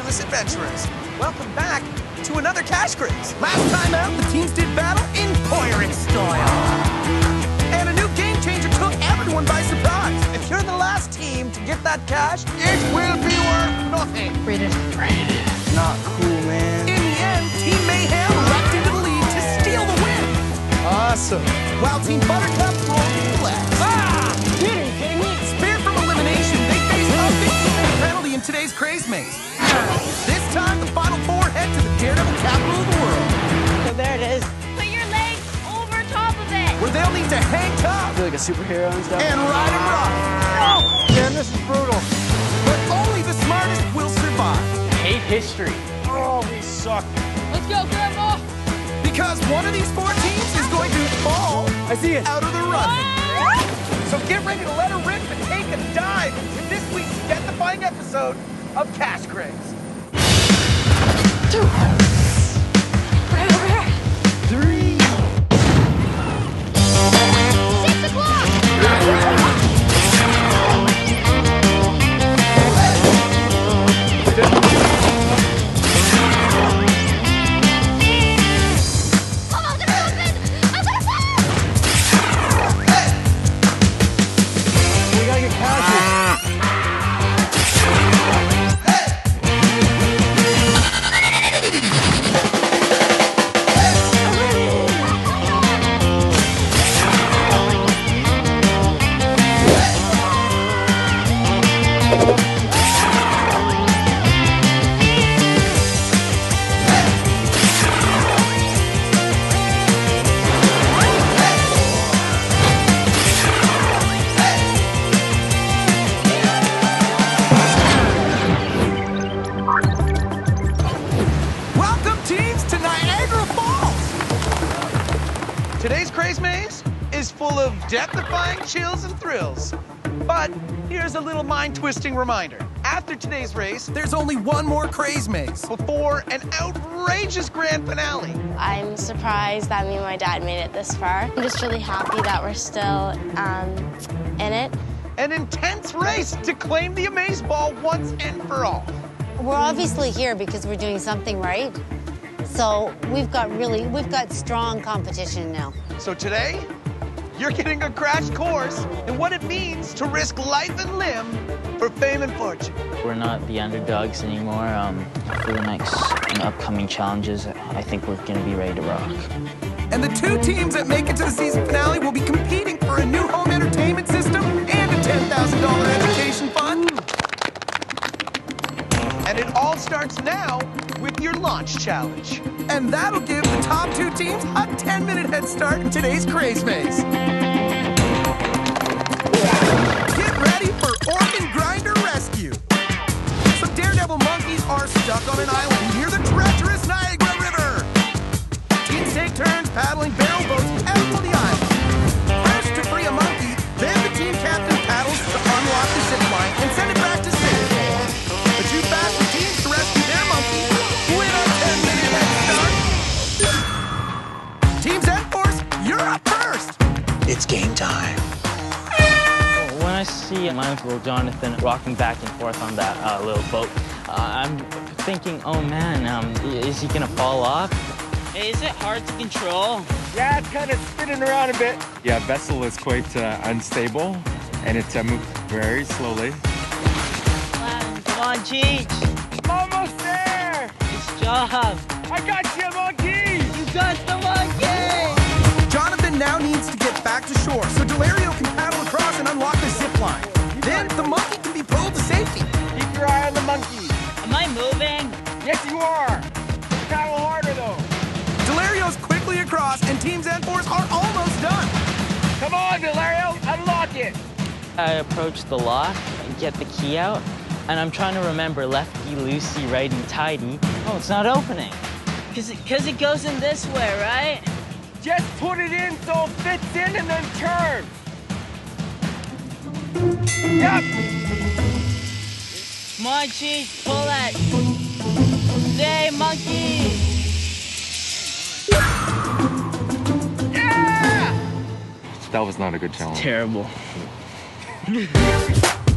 fearless adventurers. Welcome back to another Cash Craze. Last time out, the teams did battle in pirate style. And a new game changer took everyone by surprise. If you're the last team to get that cash, it will be worth nothing. Rated. Not cool, man. In the end, Team Mayhem leapt into the lead to steal the win. Awesome. While Team Buttercup rolled left. Ah! You kidding me? Spared from elimination, they face a 15-minute penalty in today's Craze Maze. This time, the final four head to the Daredevil capital of the world. So there it is. Put your legs over top of it. Where they'll need to hang tough. I feel like a superhero and stuff. And ride 'em rough. Man, this is brutal. But only the smartest will survive. Hate history. Oh, we suck. Let's go, Grandma. Because one of these four teams is going to fall I see it. out of the running. So get ready to let her rip and take a dive with this week's death-defying episode of Cash Craze. Right over here. 3. 6 o'clock. Come on, they're open. I'm gonna fall. We gotta get cash. Welcome, teams, to Niagara Falls. Today's Craze Maze is full of death-defying chills and thrills. But here's a little mind-twisting reminder. After today's race, There's only one more Craze Maze. before an outrageous grand finale. I'm surprised that me and my dad made it this far. I'm just really happy that we're still in it. An intense race to claim the Amaze Ball once and for all. We're obviously here because we're doing something right. So we've got strong competition now. So today, you're getting a crash course in what it means to risk life and limb for fame and fortune. We're not the underdogs anymore. For the next upcoming challenges, I think we're gonna be ready to rock. And the two teams that make it to the season finale will be competing for a new home entertainment system and a $10,000 education fund. And it all starts now with your launch challenge. And that'll give the top two teams a 10-minute head start in today's Craze Maze. Get ready for Organ Grinder Rescue. Some daredevil monkeys are stuck on an island near the treacherous Niagara River. Teams take turns paddling barrel boats out on the island. First to free a monkey, then the team captain paddles to unlock the zip line and send it back to safety. The two faster teams to rescue their monkey win a 10-minute head start. Team Z-Force, you're up first. It's game time. When I see my Uncle Jonathan rocking back and forth on that little boat, I'm thinking, oh man, is he gonna fall off? Hey, is it hard to control? Yeah, it's kind of spinning around a bit. Yeah, vessel is quite unstable, and it moves very slowly. Come on, Cheech. Almost there! Nice job. I got you, monkey! You got the monkey! Jonathan now needs to get back to shore so Delario can paddle across and unlock the zip line. Then the monkey can be pulled to safety. Keep your eye on the monkey. Am I moving? Yes, you are. Paddle harder, though. Delario's quickly across, and Team Z-Force are almost done. Come on, Delario, unlock it. I approach the lock and get the key out, and I'm trying to remember lefty, loosey, righty, tighty. Oh, it's not opening. Cause it goes in this way, right? Just put it in so it fits in and then turn. Yep. Come on, Cheech, pull it. Stay, monkey. Yeah! That was not a good challenge. Terrible.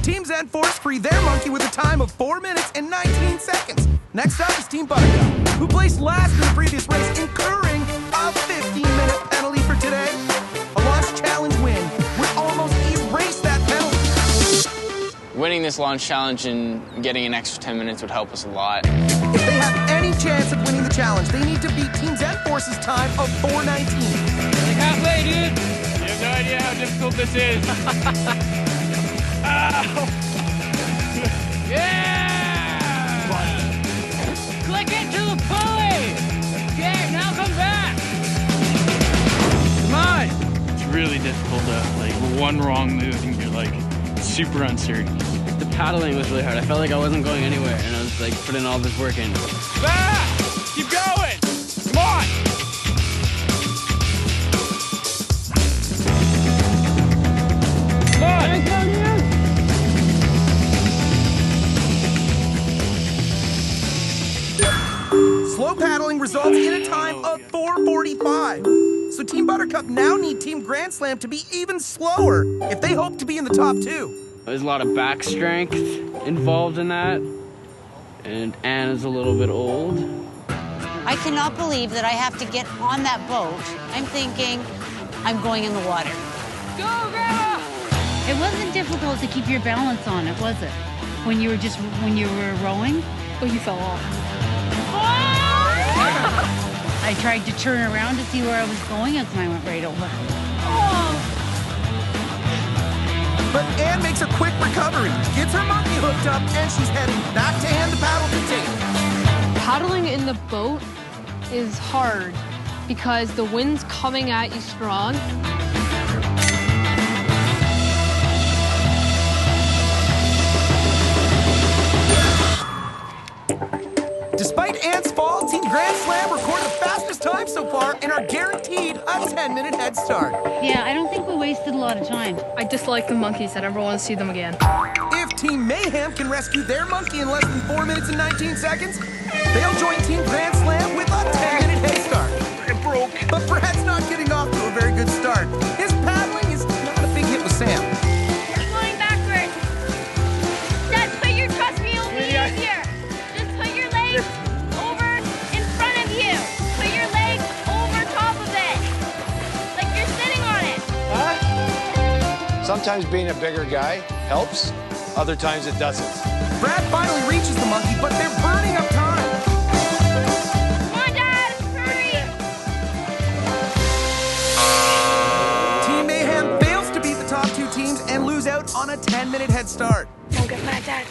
Team Zen-Force free their monkey with a time of 4 minutes and 19 seconds. Next up is Team Buttercup, who placed last in the previous race, incurring a 15-minute penalty for today. A launch challenge win would almost erase that penalty. Winning this launch challenge and getting an extra 10 minutes would help us a lot. If they have any chance of winning the challenge, they need to beat Team Zen-Force's time of 4:19. Like halfway, dude. You have no idea how difficult this is. Yeah! Click it to the pulley! Okay, now come back! Come on! It's really difficult to, like, one wrong move and you're, like, super uncertain. The paddling was really hard. I felt like I wasn't going anywhere, and I was, like, putting all this work in. Back! Keep going! Come on! Come on! Slow paddling results in a time of 4:45. So Team Buttercup now need Team Grand Slam to be even slower if they hope to be in the top 2. There's a lot of back strength involved in that, and Anna's a little bit old. I cannot believe that I have to get on that boat. I'm thinking I'm going in the water. Go, Grandma! It wasn't difficult to keep your balance on it, was it? When you were rowing? Oh, you fell off. I tried to turn around to see where I was going and I went right over. But Anne makes a quick recovery, gets her monkey hooked up, and she's heading back to hand the paddle to Tate. Paddling in the boat is hard because the wind's coming at you strong. Despite Anne's fall, Team Grand Slam recorded the fastest time so far and are guaranteed a 10-minute head start. Yeah, I don't think we wasted a lot of time. I dislike the monkeys. I never want to see them again. If Team Mayhem can rescue their monkey in less than 4 minutes and 19 seconds, they'll join Team Grand Slam with a 10-minute head start. It broke. But Brad's not getting off to a very good start. His paddling is not a big hit with Sam. I'm going backwards. Dad, put your trust me will be easier. Just put your legs over in front of you. Put your legs over top of it. Like you're sitting on it. Sometimes being a bigger guy helps, other times it doesn't. Brad finally reaches the monkey, but they're burning up time. Come on, Dad, hurry. Team Mayhem fails to beat the top 2 teams and lose out on a 10-minute head start. Don't get mad, Dad.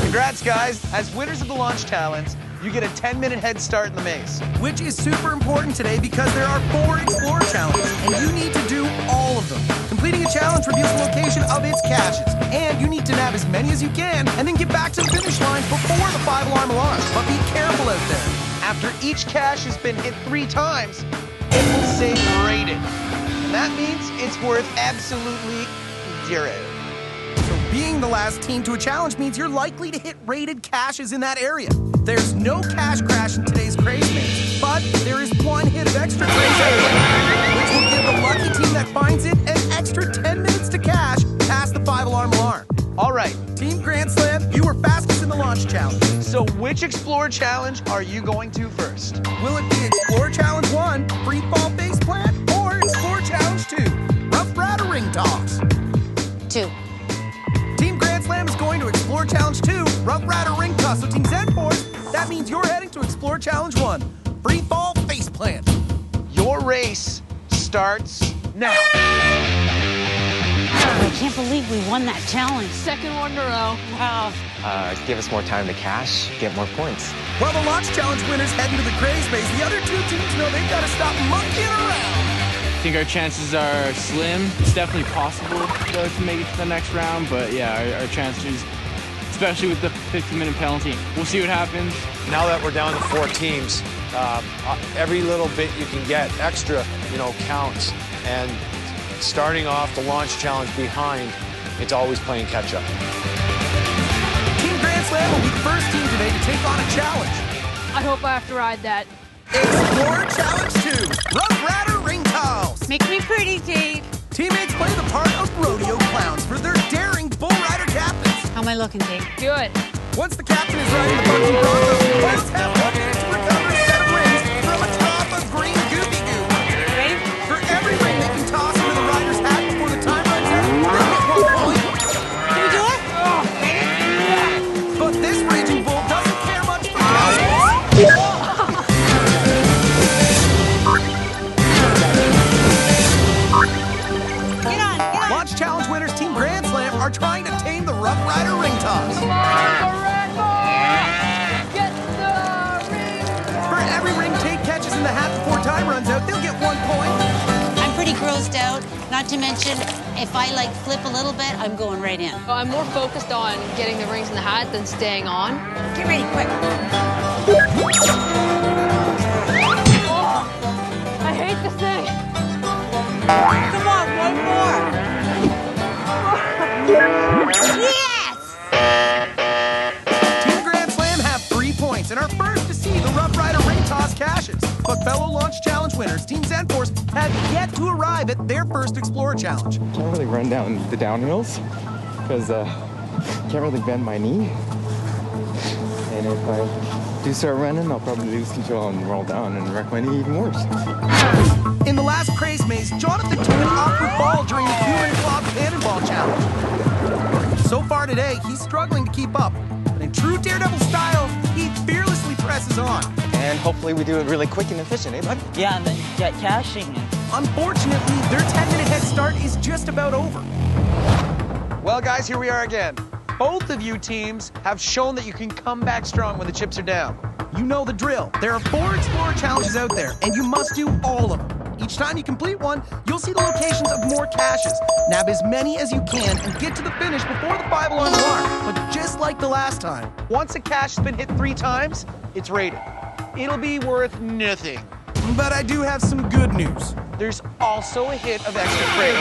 Congrats, guys. As winners of the launch challenge, you get a 10-minute head start in the maze. Which is super important today because there are 4 Explorer challenges, and you need to do all of them. Completing a challenge reveals the location of its caches, and you need to nab as many as you can and then get back to the finish line before the 5-alarm alarm. But be careful out there. After each cache has been hit 3 times, it will say rated. And that means it's worth absolutely 0. So being the last team to a challenge means you're likely to hit rated caches in that area. There's no cache crash in today's Craze Maze, but there is 1 hit of extra Craze Maze, which will give the lucky team that finds it an extra 10 minutes to cache past the 5-alarm alarm. All right. Team Grand Slam, you were fastest in the launch challenge. So which Explorer challenge are you going to first? Will it be Explorer Challenge 1, Free Fall Face Plant, or Explorer Challenge 2, Rough Rider Ring Toss? 2. Team Grand Slam is going to Explore Challenge 2, Rough Rider Ring Toss. So Team Zen-Force, that means you're heading to Explore Challenge 1, Free Fall Face Plant. Your race starts now. I can't believe we won that challenge. Second one in a row. Wow. Give us more time to cash, get more points. While the Launch Challenge winners head into the Craze Maze, the other 2 teams know they've got to stop monkeying around. I think our chances are slim. It's definitely possible though, to make it to the next round, but yeah, our chances, especially with the 15-minute penalty, we'll see what happens. Now that we're down to 4 teams, every little bit you can get extra, counts. And starting off the launch challenge behind, it's always playing catch up. Team Grand Slam will be the first team today to take on a challenge. I hope I have to ride that. Explorer Challenge 2, Rough Rider Ring Toss. Make me pretty, Tate. Teammates play the part of road am I looking, Kate? Good. Once the captain is riding the bumpy bronco, players have 1 minute to recover a set of rings from atop of green goopy goo. Ready? For every ring they can toss into the rider's hat before the time runs out, they get 1 point. Can we do it? But this raging bull doesn't care much for casuals. Launch Challenge winners Team Grand Slam are trying to tame the Rough Rider ring toss. For every ring Tate catches in the hat before time runs out, they'll get 1 point. I'm pretty grossed out. Not to mention, if I like flip a little bit, I'm going right in. Well, I'm more focused on getting the rings in the hat than staying on. Get ready, quick. Oh, I hate this thing. Come on, 1 more. Yes! Team Grand Slam have 3 points and are first to see the Rough Rider ring toss cashes. But fellow Launch Challenge winners, Team Zen Force, have yet to arrive at their first Explorer Challenge. Can't really run down the downhills because can't really bend my knee. And if I do start running, I'll probably lose control and roll down and wreck my knee even worse. In the last Craze Maze, Jonathan took an awkward fall during the human club cannonball challenge. So far today, he's struggling to keep up. But in true Daredevil style, he fearlessly presses on. And hopefully we do it really quick and efficient, eh, bud? Yeah, and then get caching. Unfortunately, their 10-minute head start is just about over. Well, guys, here we are again. Both of you teams have shown that you can come back strong when the chips are down. You know the drill. There are 4 Explorer challenges out there, and you must do all of them. Each time you complete one, you'll see the locations of more caches. Nab as many as you can and get to the finish before the 5-alarm alarm. But just like the last time, Once a cache has been hit 3 times, it's rated. It'll be worth nothing. but I do have some good news. There's also a hit of extra craze.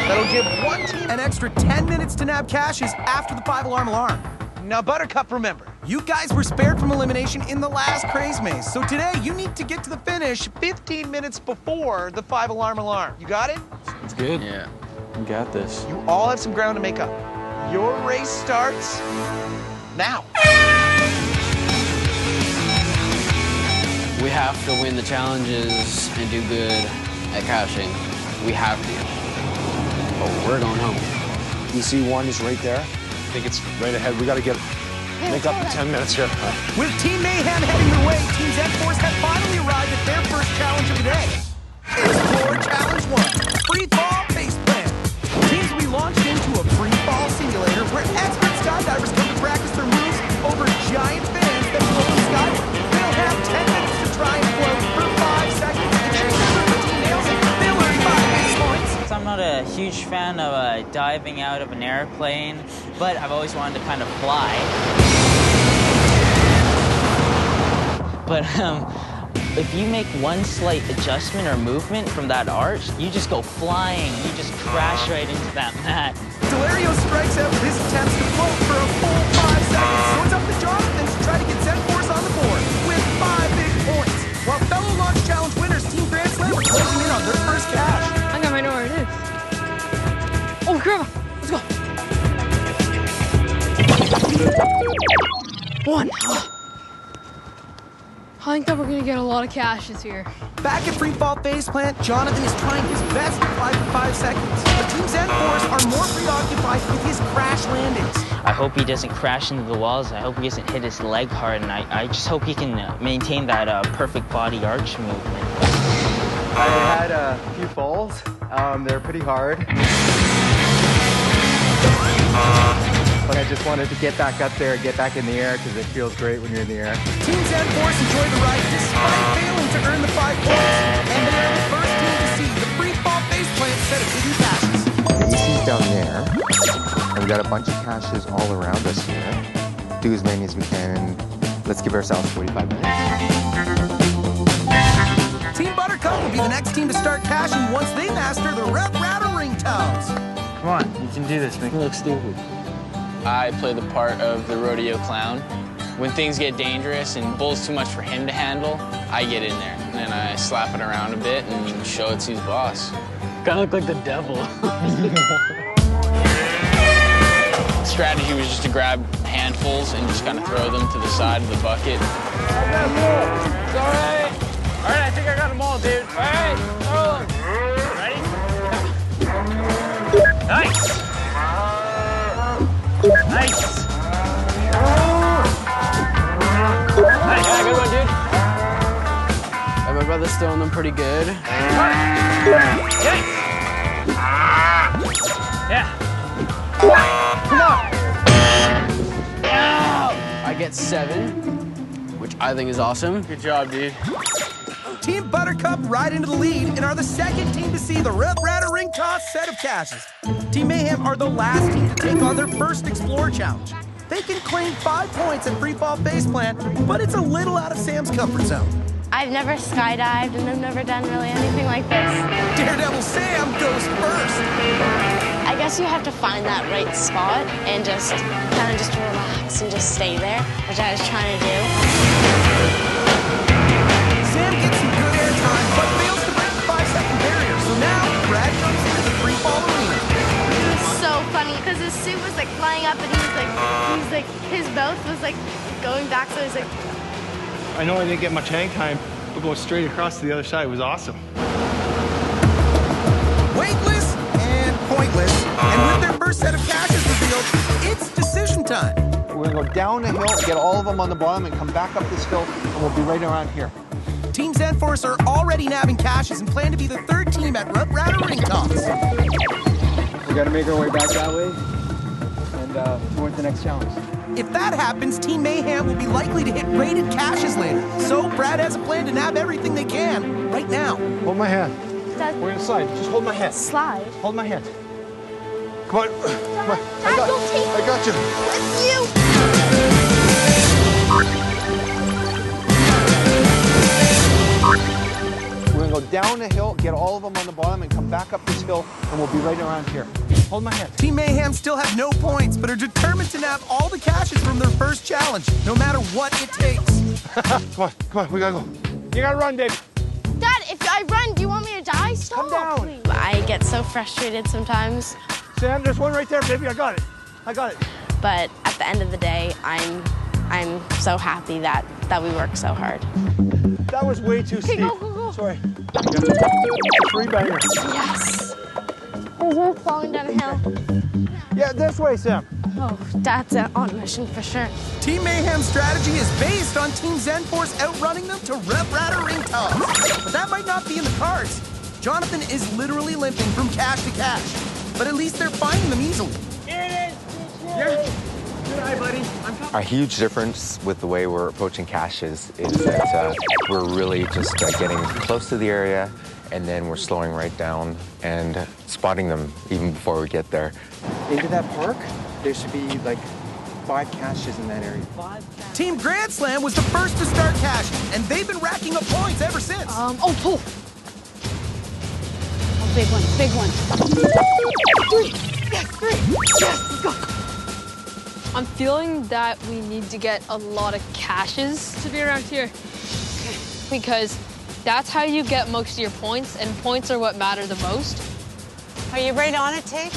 That'll give one team An extra 10 minutes to nab caches after the 5-alarm alarm. Now, Buttercup, remember, You guys were spared from elimination in the last Craze Maze, so today you need to get to the finish 15 minutes before the 5-alarm alarm. You got it? It's good. Yeah. You got this. You all have some ground to make up. Your race starts now. We have to win the challenges and do good at caching. We have to. But we're going home. You see 1 is right there. I think it's right ahead. We got to make up the 10 minutes here. With Team Mayhem heading their way, Team Zen Force have finally arrived at their first challenge of the day. Explorer Challenge 1, Free Fall Face Plant. Teams will be launched into a free fall simulator where expert skydivers come to practice their moves over giant fans that float in the sky. They'll have 10 minutes to try and float for 5 seconds. If any member of the team nails it, they'll earn 5 base points. I'm not a huge fan of diving out of an airplane, but I've always wanted to kind of fly. But if you make one slight adjustment or movement from that arch, you just go flying. You just crash right into that mat. Delario strikes out with his attempts to float for a full 5 seconds. So it's up to Jonathan to try to get Zen Force on the board with 5 big points. While fellow Launch Challenge winners Team Grand Slam are closing in on their first cache. I think I know where it is. Oh, Grandma, let's go. 1. I think that we're gonna get a lot of caches here. Back at Free Fall Face Plant, Jonathan is trying his best to fly for 5 seconds. But Team Zen Force are more preoccupied with his crash landings. I hope he doesn't crash into the walls. I hope he doesn't hit his leg hard, and I just hope he can maintain that perfect body arch movement. I had a few falls. They're pretty hard. But I just wanted to get back up there, get back in the air, because it feels great when you're in the air. Team Zen Force enjoyed the ride despite failing to earn the 5 points. And they are the first team to see the Free Fall Face Plant set of hidden caches. The AC's down there, and we got a bunch of caches all around us here. Do as many as we can. Let's give ourselves 45 minutes. Team Buttercup will be the next team to start caching once they master the Rough Rider ring toes. Come on, you can do this. Make me look stupid. I play the part of the rodeo clown. When things get dangerous and bull's too much for him to handle, I get in there. And then I slap it around a bit and show it's who's boss. Kind of look like the devil. strategy was just to grab handfuls and just kind of throw them to the side of the bucket. I got them all. It's all right. All right, I think I got them all, dude. All right, throw them. Ready? Nice. Nice. Nice. Yeah, good one, dude. Yeah, my brother's throwing them pretty good. Yes. Yeah. Come on. I get 7, which I think is awesome. Good job, dude. Team Buttercup ride into the lead and are the second team to see the Rep Ratter Ring Toss set of caches. Team Mayhem are the last team to take on their first Explorer Challenge. They can claim 5 points at free fall face plant, but it's a little out of Sam's comfort zone. I've never skydived and I've never done really anything like this. Daredevil Sam goes first. I guess you have to find that right spot and just kind of just relax and just stay there, which I was trying to do. Sam gets some good air time, but fails to break the 5-second barrier. So now Brad comes into the free fall arena. It was so funny because his suit was like flying up and he was like his mouth was like going back, so he was like. I know I didn't get much hang time, but going straight across to the other side was awesome. Weightless and pointless, and with their first set of caches revealed, it's decision time. We're gonna go down the hill, get all of them on the bottom, and come back up this hill, and we'll be right around here. Team Zenforce are already nabbing caches and plan to be the third team at Rep Ratter Ring Toss. We gotta make our way back that way and towards the next challenge. If that happens, Team Mayhem will be likely to hit rated caches later. So Brad has a plan to nab everything they can right now. Hold my hand. Dad, we're inside. Just hold my hand. Slide. Hold my hand. Come on. Come on. Dad, don't take I got you. With you. We're gonna go down the hill, get all of them on the bottom, and come back up this hill, and we'll be right around here. Hold my hand. Team Mayhem still have no points, but are determined to nab all the caches from their first challenge, no matter what it takes. Come on, we gotta go. You gotta run, Dave. Dad, if I run, do you want me to die? Stop. Come down. Please. I get so frustrated sometimes. Sam, there's one right there, baby. I got it. But at the end of the day, I'm so happy that we work so hard. That was way too steep. Go. Sorry. 3 bangers. Yes. We're falling down a hill. Yeah, this way, Sam. Oh, that's on mission for sure. Team Mayhem's strategy is based on Team Zenforce outrunning them to Rep Ratter Ring Toss. But that might not be in the cards. Jonathan is literally limping from cache to cache. But at least they're finding them easily. Here it is. Good eye, buddy. A huge difference with the way we're approaching caches is that we're really just getting close to the area, and then we're slowing right down and spotting them even before we get there. Into that park, there should be like 5 caches in that area. Team Grand Slam was the first to start caching, and they've been racking up points ever since. Oh, big one. 3. Yes, 3. Yes, let's go. I'm feeling that we need to get a lot of caches to be around here. Because that's how you get most of your points, and points are what matter the most. Are you right on it, Tate?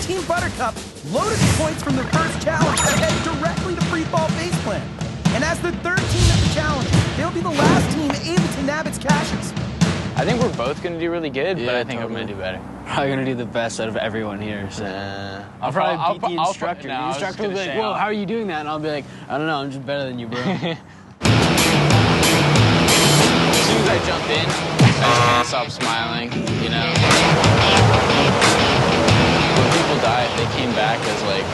Team Buttercup, loaded with points from their first challenge, have headed directly to free fall face plant. And as the third team of the challenge, they'll be the last team able to nab its caches. I think we're both going to do really good, but I think I'm going to do better. Probably going to do the best out of everyone here. So. I'll probably beat the instructor. The instructor will be like, whoa, how are you doing that? And I'll be like, I don't know, I'm just better than you, bro. As soon as I jumped in, I just can't stop smiling, you know? When people die, if they came back as, like,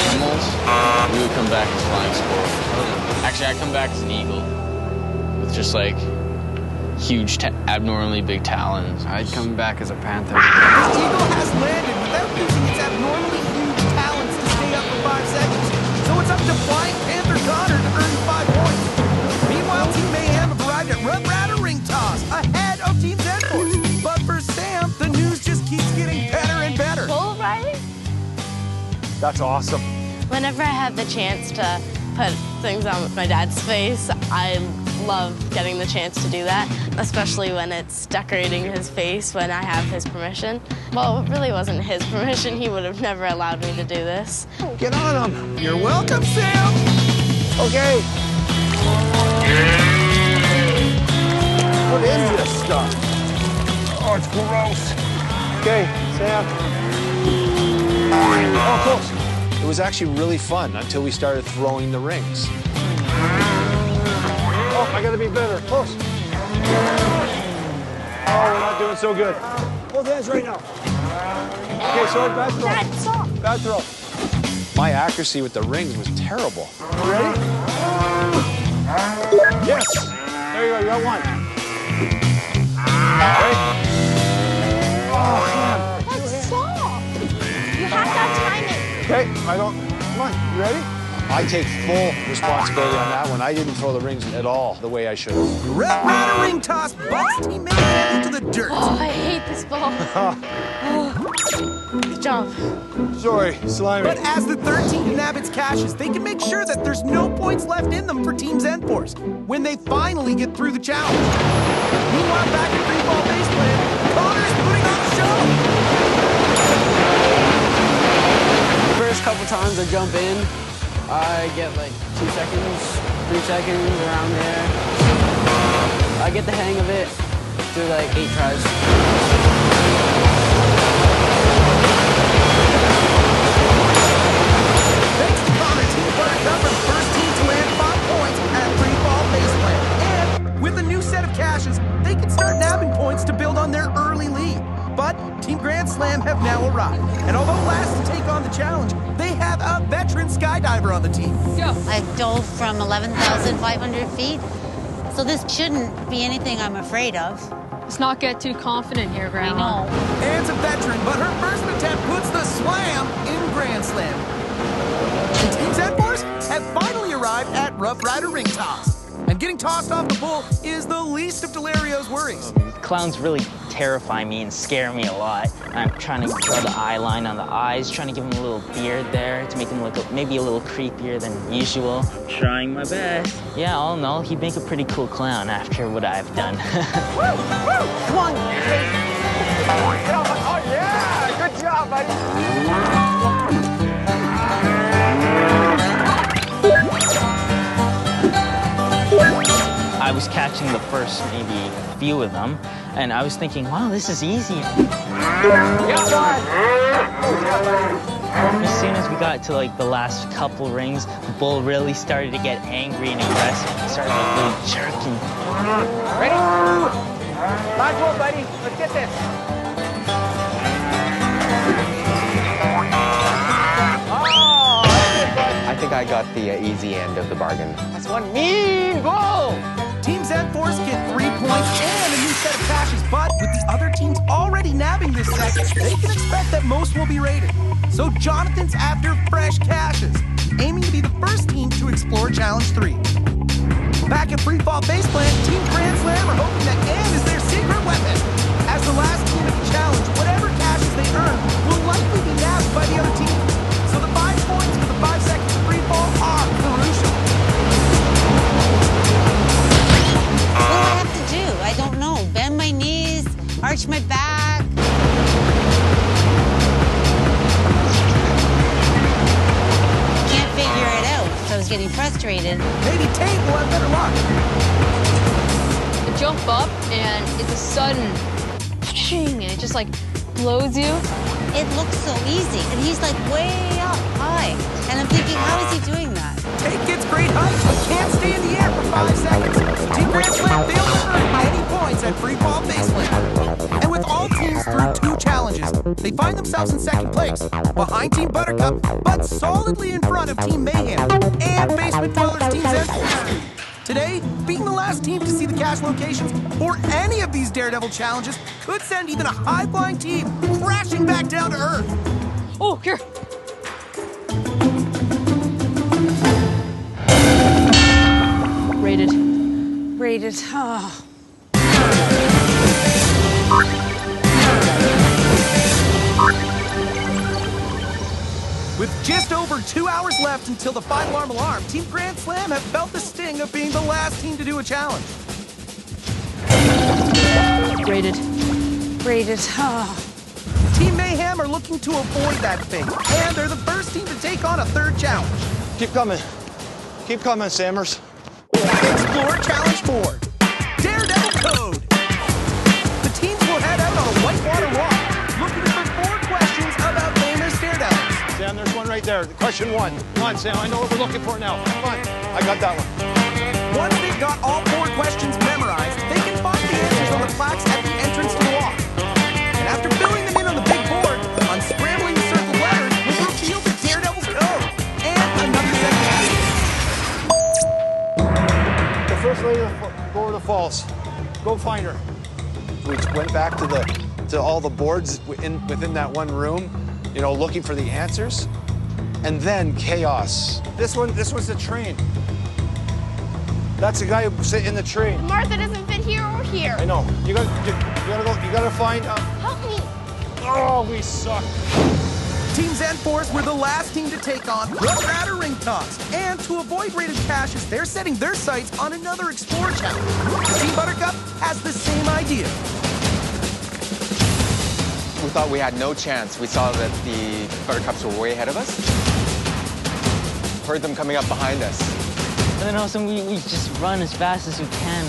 animals, we would come back as flying squirrels. Actually, I come back as an eagle with just, like, huge, abnormally big talons. I'd come back as a panther. The eagle has landed without using its abnormally huge talons to stay up for 5 seconds. So it's up to Flying Panther Connor to earn 5 points. Meanwhile, Team Mayhem have arrived at Rep Ratter Ring Toss, ahead of Team Zenforce. But for Sam, the news just keeps getting better and better. Bull riding? That's awesome. Whenever I have the chance to put things on my dad's face, I love getting the chance to do that, especially when it's decorating his face when I have his permission. Well, it really wasn't his permission. He would have never allowed me to do this. Get on him. You're welcome, Sam. Okay. What is this stuff? Oh, it's gross. Okay, Sam. Oh, close. It was actually really fun until we started throwing the rings. Oh, I gotta be better. Close. Oh, we're not doing so good. Both hands right now. Okay, sorry, bad throw. Dad, stop. Bad throw. My accuracy with the rings was terrible. Ready? Yes. There you go. You got one. Ready? Oh, man. That's soft. You have to time it. Okay, I don't. Come on. You ready? I take full responsibility on that one. I didn't throw the rings at all the way I should have. Red Rider ring toss bucks teammate into the dirt. Oh, I hate this ball. Good job. Sorry, slimy. But as the third team can nab its caches, they can make sure that there's no points left in them for Team Zenforce when they finally get through the challenge. Meanwhile, back at free ball base plan, Connor's putting on a show. First couple times I jump in, I get like 2 seconds, 3 seconds, around there. I get the hang of it through like 8 tries. Thanks to Connor, Team Buttercup are the first team to land 5 points at free ball base plan. And with a new set of caches, they can start nabbing points to build on their early lead. But Team Grand Slam have now arrived. And although last to take on the challenge, they have a veteran skydiver on the team. I've dove from 11,500 feet, so this shouldn't be anything I'm afraid of. Let's not get too confident here, Grandma. I know. Anne's a veteran, but her first attempt puts the slam in Grand Slam. And Team Zenforce have finally arrived at Rough Rider ring toss. And getting tossed off the bull is the least of Delario's worries. Clowns really terrify me and scare me a lot. I'm trying to draw the eye line on the eyes, trying to give him a little beard there to make him look maybe a little creepier than usual. Trying my best. Yeah, all in all, he'd make a pretty cool clown after what I've done. Woo! Woo! Come on! Get off! Oh, yeah! Good job, buddy! I was catching the first maybe few of them, and I was thinking, wow, this is easy. As soon as we got to like the last couple rings, the bull really started to get angry and aggressive. He started like really jerking. Ready? Last one, buddy. Let's get this. I think I got the easy end of the bargain. That's one mean bull. Team Zenforce get 3 points and a new set of caches, but with the other teams already nabbing this set, they can expect that most will be rated. So Jonathan's after fresh caches, aiming to be the first team to explore Challenge 3. Back at Free Fall Base Plan, Team Grand Slam are hoping that Anne is their secret weapon. As the last team of the challenge, whatever caches they earn will likely be nabbed by the other team. So the 5 points for the 5 seconds of free fall are crucial. What do I have to do? I don't know. Bend my knees, arch my back. Can't figure it out, so I was getting frustrated. Maybe Tate will have better luck. You jump up and it's a sudden and it just like blows you. It looks so easy, and he's like way up high. And I'm thinking, how is he doing that? Tate gets great height, but can't stay in the air for 5 seconds. Team Grand Slam failed to earn any points at Free Fall Baseline. And with all teams through 2 challenges, they find themselves in second place, behind Team Buttercup, but solidly in front of Team Mayhem and Basement Dwellers Team Zenforce. Today, being the last team to see the cache locations for any of these Daredevil challenges could send even a high-flying team crashing back down to Earth. Oh, here. Rated. Rated. Oh. With just over over 2 hours left until the 5-alarm alarm. Team Grand Slam have felt the sting of being the last team to do a challenge. Rated. Rated. Oh. Team Mayhem are looking to avoid that fate, and they're the first team to take on a third challenge. Keep coming. Keep coming, Sammers. Explore Challenge 4, Daredevil Code. The teams will head out on a whitewater walk, looking for 4 questions about famous daredevils. Sam, there's one right there. Question 1. Come on, Sam, I know what we're looking for now. Come on, I got that one. Once they've got all 4 questions memorized, they can find the answers on the plaques at the entrance to the walk. And after filling them in on the big board, unscrambling the circle letters will reveal the Daredevil's code and another set of questions. The first lady over the falls. Go find her. We went back to all the boards within that one room, you know, looking for the answers, and then chaos. This one's the train. That's the guy who sit in the train. Martha doesn't fit here or here. I know. You gotta find. Help me. Oh, we suck. Team Zen-Force were the last team to take on Rough Rider Ring Toss. And to avoid rated caches, they're setting their sights on another Explore challenge. Team Buttercup has the same idea. We thought we had no chance. We saw that the Buttercups were way ahead of us. Heard them coming up behind us. And then all of a sudden we just run as fast as we can.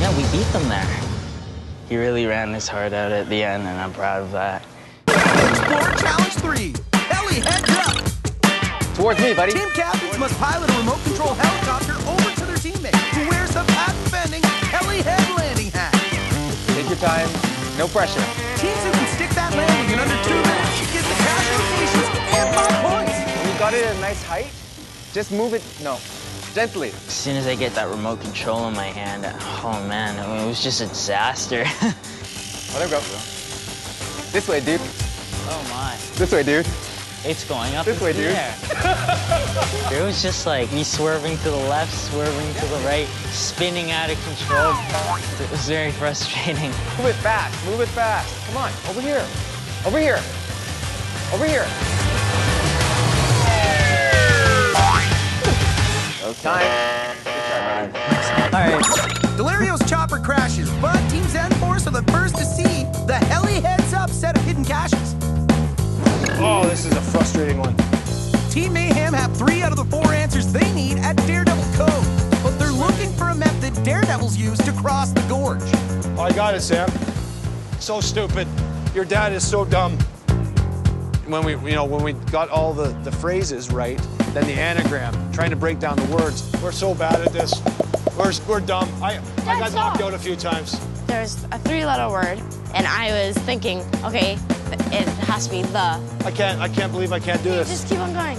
Yeah, we beat them there. He really ran his heart out at the end, and I'm proud of that. Explore Challenge 3, Heli Heads Up. Towards me, buddy. Team captains must pilot a remote control helicopter over to their teammate, who wears the patent-pending Heli Head landing hat. Take your time, no pressure. Teams who can stick that landing in under 2 minutes get the cash locations and 5 points. When you got it at a nice height, just move it, gently. As soon as I get that remote control in my hand, oh man, it was just a disaster. Let her go. This way, dude. Oh my. This way, dude. It's going up this way, dude. It was just like me swerving to the left, swerving to the right, spinning out of control. It was very frustrating. Move it fast, move it fast. Come on, over here. Over here. Over here. Time. All right. Delario's chopper crashes, but Team Zen-Force are the first to see the Heli Heads Up set of hidden caches. Oh, this is a frustrating one. Team Mayhem have 3 out of the 4 answers they need at Daredevil Code, but they're looking for a method Daredevils use to cross the gorge. Oh, I got it, Sam. So stupid. Your dad is so dumb. When we got all the phrases right, then the anagram, trying to break down the words. We're so bad at this. We're dumb. I got knocked out a few times. There's a 3-letter word, and I was thinking, okay, it has to be the. I can't believe I can't do this. Just keep on going.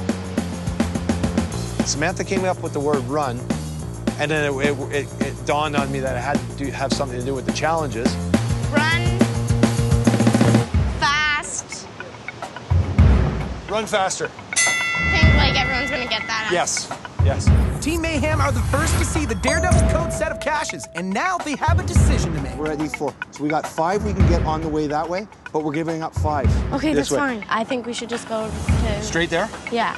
Samantha came up with the word run, and then it dawned on me that it had to have something to do with the challenges. Run fast. Run faster. I think like everyone's gonna get that. Yes, yes. Team Mayhem are the first to see the Daredevil's Code set of caches, and now they have a decision to make. We're at these 4. So we got 5 we can get on the way that way, but we're giving up 5. Okay, this that's way. fine. I think we should just go to... Straight there? Yeah.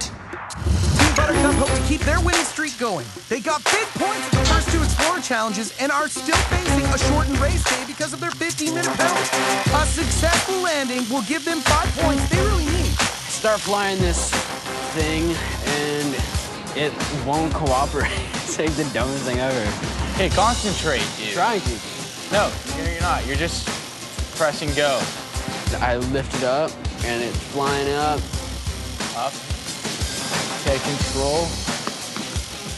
Team Buttercup hope to keep their winning streak going. They got big points at the first 2 Explorer challenges and are still facing a shortened race day because of their 15-minute penalty. A successful landing will give them 5 points they really need. Start flying this thing, and it won't cooperate. It's like the dumbest thing ever. Hey, concentrate, dude. Trying to. No, you're not. You're just press and go. I lift it up, and it's flying up. Up. Take control.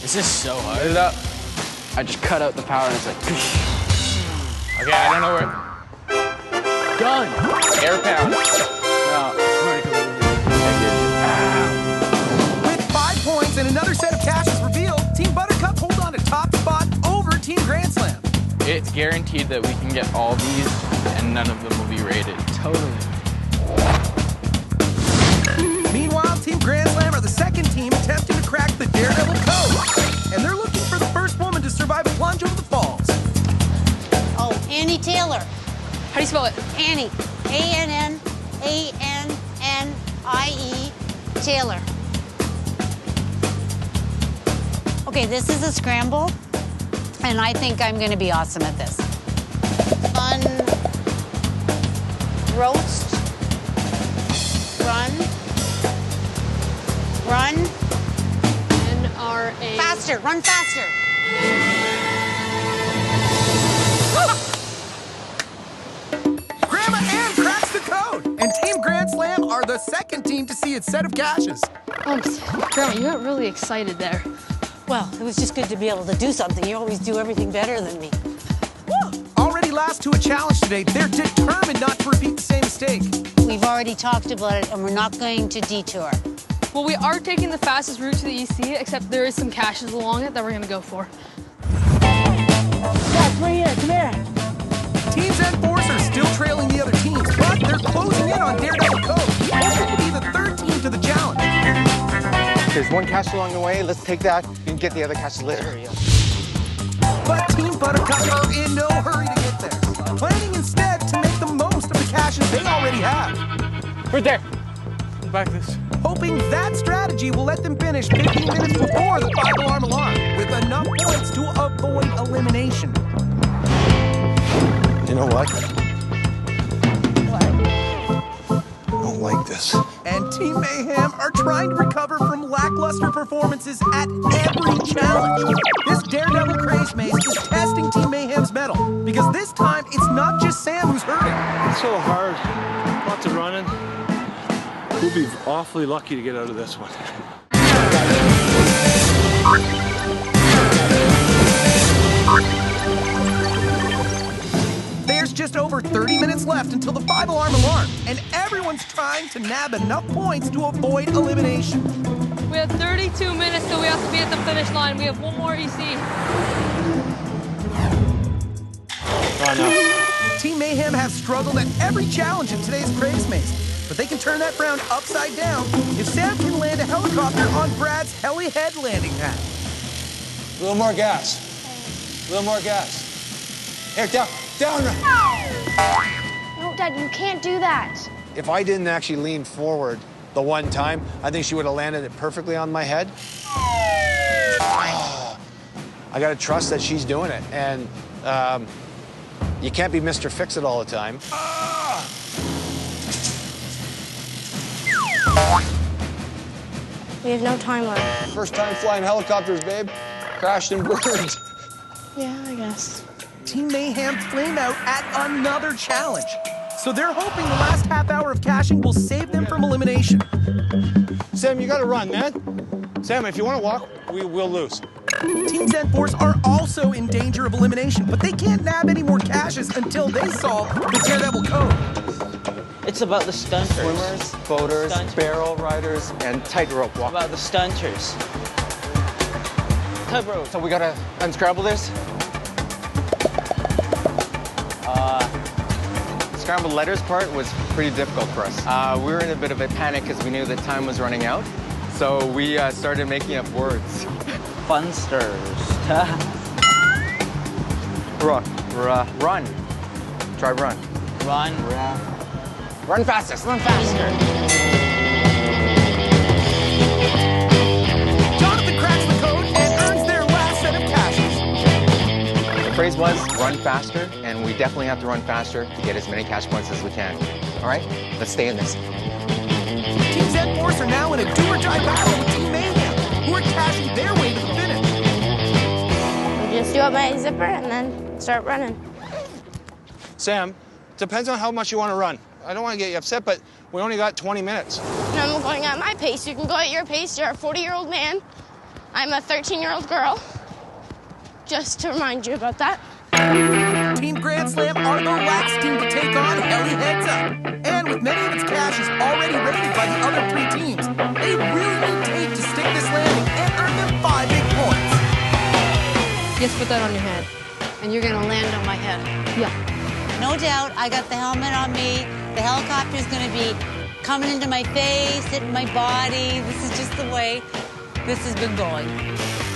This is so hard. Lift it up. I just cut out the power, and it's like... Okay, I don't know where... Done. Air pound. No. With 5 points and another set of caches revealed, Team Buttercup hold on to top spot over Team Grand Slam. It's guaranteed that we can get all these and none of them will be rated. Totally. Meanwhile, Team Grand Slam are the second team attempting to crack the Daredevil Code. And they're looking for the first woman to survive a plunge over the falls. Oh, Annie Taylor. do you spell it? Annie. A-N-N-A-N-N-I-E. Taylor. Okay, this is a scramble, and I think I'm gonna be awesome at this. Fun, roast, run, N-R-A. faster, run faster. Grandma Ann cracks the code, and Team Grand Slam are the second team to see its set of caches. Grandma, you got really excited there. Well, it was just good to be able to do something. You always do everything better than me. Already last to a challenge today, they're determined not to repeat the same mistake. We've already talked about it, and we're not going to detour. Well, we are taking the fastest route to the EC, except there is some caches along it that we're gonna go for. Guys, right here, come here. Team Z-Force are still trailing the other teams, but they're closing in on Daredevil Cove, hoping to be the third team to the challenge. There's one cache along the way. Let's take that and get the other caches later. But Team Buttercup are in no hurry to get there, planning instead to make the most of the caches they already have. Right there. Back this. Hoping that strategy will let them finish 15 minutes before the 5-alarm alarm, with enough points to avoid elimination. You know what? I don't like this. And Team Mayhem are trying to recover from lackluster performances at every challenge. This Daredevil Craze Maze is testing Team Mayhem's mettle, because this time it's not just Sam who's hurting. It's so hard. Lots of running. We'll be awfully lucky to get out of this one. There's just over 30 minutes left until the 5-alarm alarm, and everyone's trying to nab enough points to avoid elimination. We have 32 minutes till we have to be at the finish line. We have one more EC. Team Mayhem have struggled at every challenge in today's Craze Maze, but they can turn that frown upside down if Sam can land a helicopter on Brad's heli-head landing pad. A little more gas. A little more gas. Here, down. No, Dad, you can't do that. If I didn't actually lean forward the one time, I think she would have landed it perfectly on my head. I gotta trust that she's doing it, and you can't be Mr. Fix-It all the time. We have no time left. First time flying helicopters, babe. Crashed and burned. Yeah, I guess. Team Mayhem flame out at another challenge, so they're hoping the last half hour of caching will save them from elimination. Sam, you gotta run, man. Sam, if you wanna walk, we will lose. Team Z-Force are also in danger of elimination, but they can't nab any more caches until they solve the Daredevil Code. It's about the stunters. Swimmers, boaters, barrel riders, and tightrope walkers. About the stunters. Tightrope. So we gotta unscramble this. Scrambled letters part was pretty difficult for us. We were in a bit of a panic because we knew that time was running out. So we started making up words. Funsters. Run. Try run. Run. Run fastest. Run faster. Jonathan cracks the code and earns their last set of caches. The phrase was run faster, and we definitely have to run faster to get as many cache points as we can. All right, let's stay in this. Team Z-Force are now in a do-or-die battle with Team Mayhem, who are cashing their way to the finish. We just do up my zipper and then start running. Sam, depends on how much you want to run. I don't want to get you upset, but we only got 20 minutes. And I'm going at my pace. You can go at your pace. You're a 40-year-old man. I'm a 13-year-old girl. Just to remind you about that. Team Grand Slam are the last team to take on Heli Heads Up. And with many of its caches already rated by the other three teams, they really need tape to stick this landing and earn them 5 big points. Yes, put that on your head. And you're gonna land on my head. Yeah. No doubt, I got the helmet on me. The helicopter's gonna be coming into my face, hitting my body. This is just the way this has been going.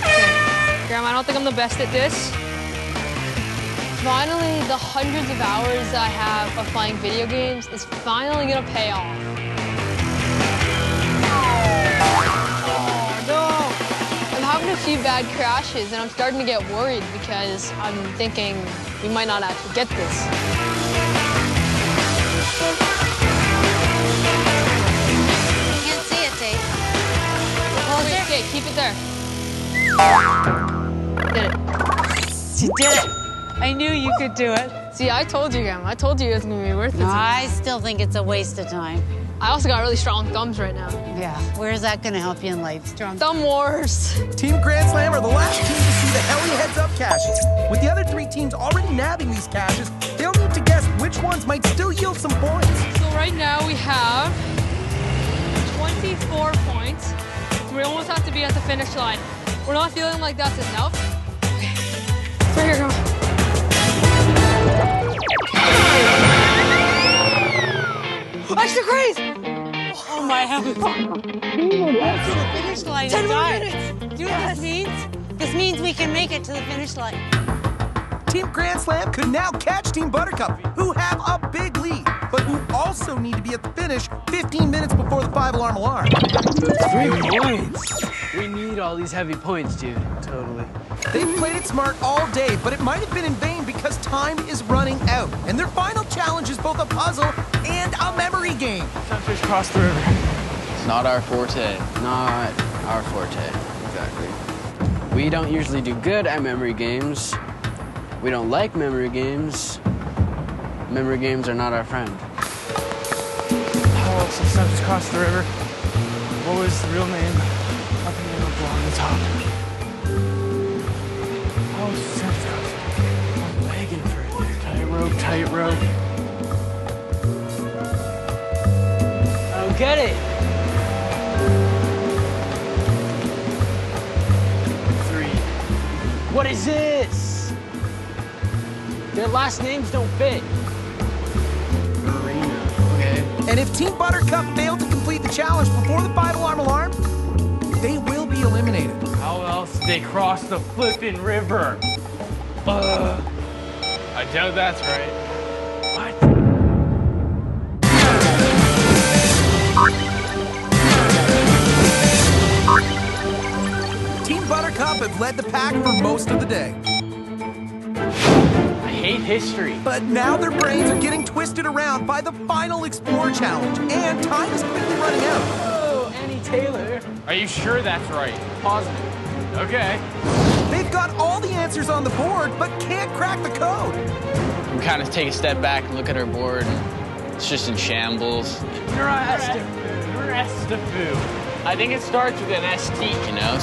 Okay. Grandma, I don't think I'm the best at this. Finally, the hundreds of hours I have of playing video games is finally gonna pay off. Oh, no! I'm having a few bad crashes, and I'm starting to get worried because I'm thinking we might not actually get this. Can't see it, Tate. Wait, okay, keep it there. Did it. She did it. I knew you could do it. See, I told you, Grandma. I told you it was gonna be worth it. No, I still think it's a waste of time. I also got really strong thumbs right now. Yeah, where's that gonna help you in life? Strong thumb wars. Team Grand Slam are the last team to see the Helly Heads Up caches. With the other 3 teams already nabbing these caches, they'll need to guess which ones might still yield some points. So right now we have 24 points. We almost have to be at the finish line. We're not feeling like that's enough. Okay, it's right here, Grandma. Extra craze! Oh my heavens. Get to the finish line. 10 more minutes. Do you know what this means? This means we can make it to the finish line. Team Grand Slam could now catch Team Buttercup, who have a big lead, but who also need to be at the finish 15 minutes before the 5-alarm alarm. 3 points. We need all these heavy points, dude. Totally. They've played it smart all day, but it might have been in vain because time is running out. And their final challenge is both a puzzle and a memory game. Sunfish cross the river. It's not our forte. Not our forte, exactly. We don't usually do good at memory games. We don't like memory games. Memory games are not our friend. Oh, so Sunfish crossed the river. What was the real name? Up in the middle, on the top. Oh, Sunfish crossed. I'm begging for it. Tightrope, tightrope. I don't get it. 3. What is this? Their last names don't fit. Okay. And if Team Buttercup failed to complete the challenge before the 5-alarm alarm, they will be eliminated. How else did they cross the flippin' river? I doubt that's right. What? Team Buttercup have led the pack for most of the day. I hate history. But now their brains are getting twisted around by the final Explore Challenge, and time is quickly running out. Oh, Annie Taylor. Are you sure that's right? Positive. Okay. They've got all the answers on the board, but can't crack the code. We kind of take a step back and look at our board. It's just in shambles. I think it starts with an ST, you know?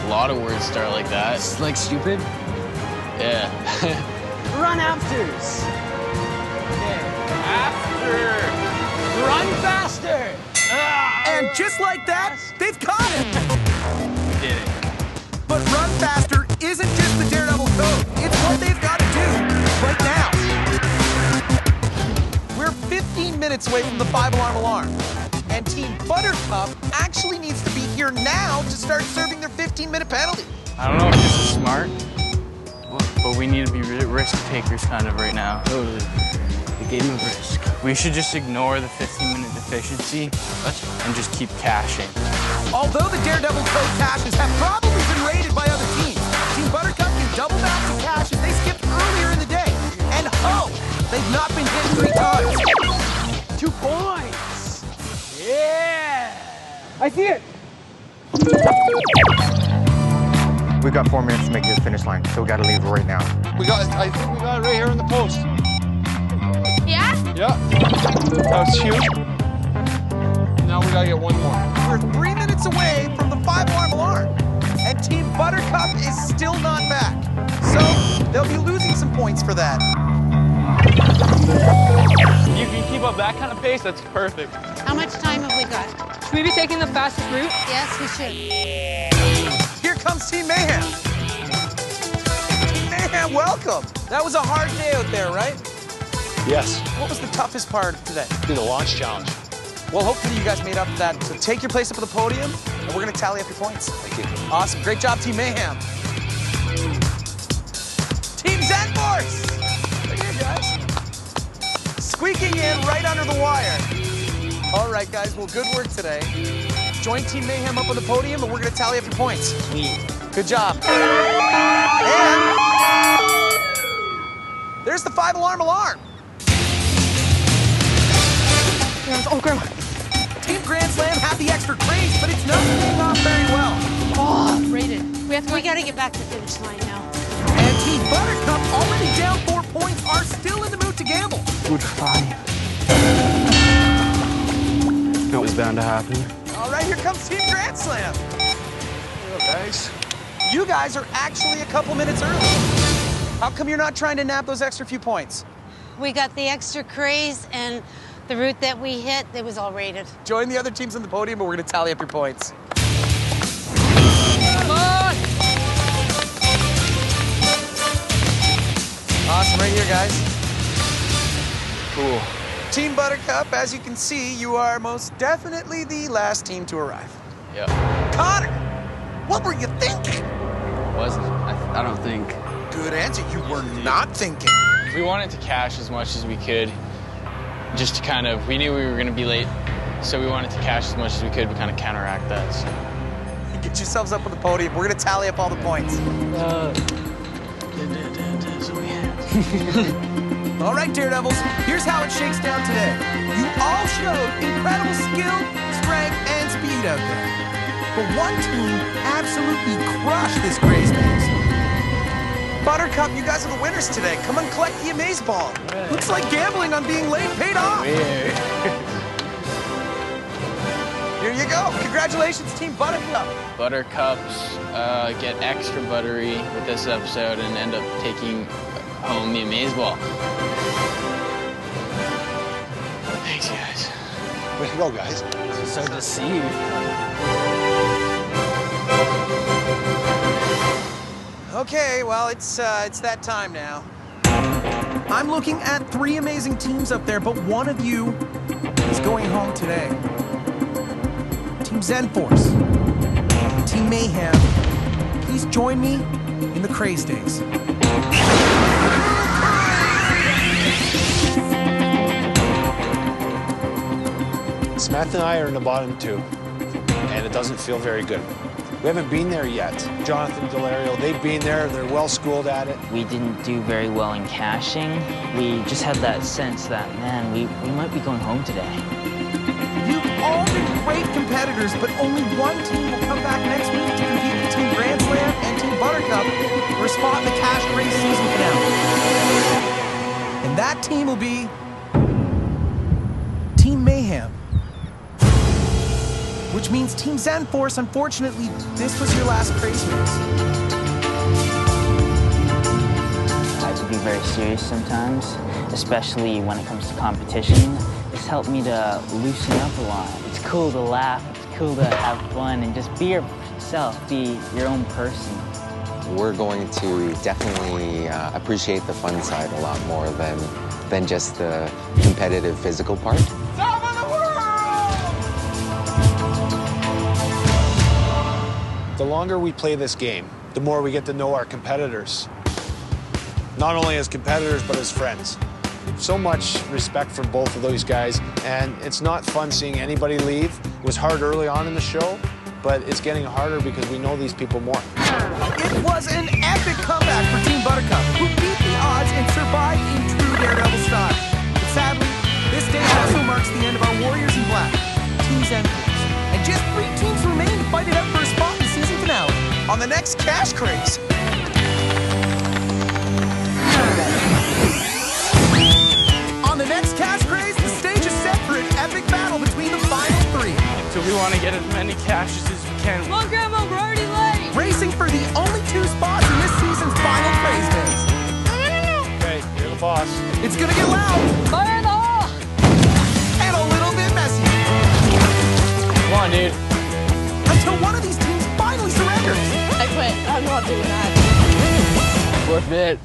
A lot of words start like that. It's like stupid? Yeah. Run afters. After. Run faster. And just like that, they've caught it. Did it. But run faster isn't just the Daredevil code. It's what they've got to do right now. We're 15 minutes away from the 5-alarm alarm. And Team Buttercup actually needs to be here now to start serving their 15-minute penalty. I don't know if this is smart, but we need to be risk takers kind of right now. Totally. The game of risk. We should just ignore the 15-minute deficiency and just keep caching. Although the Daredevil code caches have probably been raided by other teams, Team Buttercup can double back the caches they skipped earlier in the day. And they've not been hit 3 times. 2 points. Yeah. I see it. We've got 4 minutes to make it to the finish line, so we gotta leave right now. I think we got it right here in the post. Yeah? Yeah. That was huge. Now we gotta get one more. We're 3 minutes away from the 5-alarm alarm, and Team Buttercup is still not back. So they'll be losing some points for that. If you can keep up that kind of pace, that's perfect. How much time have we got? Should we be taking the fastest route? Yes, we should. Here comes Team Mayhem. Team Mayhem, welcome. That was a hard day out there, right? Yes. What was the toughest part of today? Do the launch challenge. Well, hopefully you guys made up for that. So take your place up at the podium, and we're going to tally up your points. Thank you. Awesome. Great job, Team Mayhem. Team Zen sneaking in right under the wire. All right, guys, well, good work today. Join Team Mayhem up on the podium, and we're going to tally up your points. Sweet. Good job. And there's the 5-alarm alarm. Oh, Grandma. Team Grand Slam had the extra craze, but it's not paying off very well. Oh, rated. We gotta get back to the finish line now. And Team Buttercup, already down 4 points, are still in the mood to gamble. Good fight. It was bound to happen. All right, here comes Team Grand Slam. Hello, guys. You guys are actually a couple minutes early. How come you're not trying to nab those extra few points? We got the extra craze, and the route that we hit, it was all rated. Join the other teams on the podium, and we're going to tally up your points. Come on! Awesome, right here, guys. Cool. Team Buttercup, as you can see, you are most definitely the last team to arrive. Yep. Connor, what were you thinking? Wasn't. I don't think. Good answer. You were not thinking. We wanted to cash as much as we could, just to kind of, we knew we were going to be late, so we wanted to cash as much as we could to kind of counteract that. So. Get yourselves up on the podium. We're going to tally up all the points. All right, Daredevils, here's how it shakes down today. You all showed incredible skill, strength, and speed out there. But one team absolutely crushed this Craze Maze. Buttercup, you guys are the winners today. Come and collect the Amaze Ball. Looks like gambling on being late paid off. Here you go. Congratulations, Team Buttercup. Buttercups get extra buttery with this episode and end up taking home the Amaze Ball. Thanks, guys. Way to go, guys. So deceived. Okay, well, it's that time now. I'm looking at 3 amazing teams up there, but one of you is going home today. Team Zen Force, Team Mayhem, please join me in the Craze Days. Samantha and I are in the bottom 2, and it doesn't feel very good. We haven't been there yet. Jonathan, Delario, they've been there. They're well schooled at it. We didn't do very well in caching. We just had that sense that, man, we might be going home today. You've all been great competitors, but only one team will come back next week to compete with Team Grand Slam and Team Buttercup for a spot in the Cash Race season finale. And that team will be Team Mayhem. Which means Team Zen Force, unfortunately, this was your last Craze Maze. I have to be very serious sometimes, especially when it comes to competition. It's helped me to loosen up a lot. It's cool to laugh, it's cool to have fun, and just be yourself, be your own person. We're going to definitely appreciate the fun side a lot more than just the competitive physical part. The longer we play this game, the more we get to know our competitors. Not only as competitors, but as friends. So much respect for both of those guys, and it's not fun seeing anybody leave. It was hard early on in the show, but it's getting harder because we know these people more. It was an epic comeback for Team Buttercup, who beat the odds and survived in true Daredevil style. But sadly, this day also marks the end of our Warriors in Black, Team Zen Force. And just 3 teams remain to fight it out for a spot in the season finale. On the next Cash Craze. On the next Cash Craze, the stage is set for an epic battle between the final 3. So we want to get as many caches as we can. Come on, Grandma, we're already late. Racing for the only 2 spots in this season's final Craze Maze. Okay, you're the boss. It's gonna get loud. Fire in the hole. And a little bit messy. Come on, dude. Until one of these teams finally surrenders. I quit. I'm not doing that. Forfeit.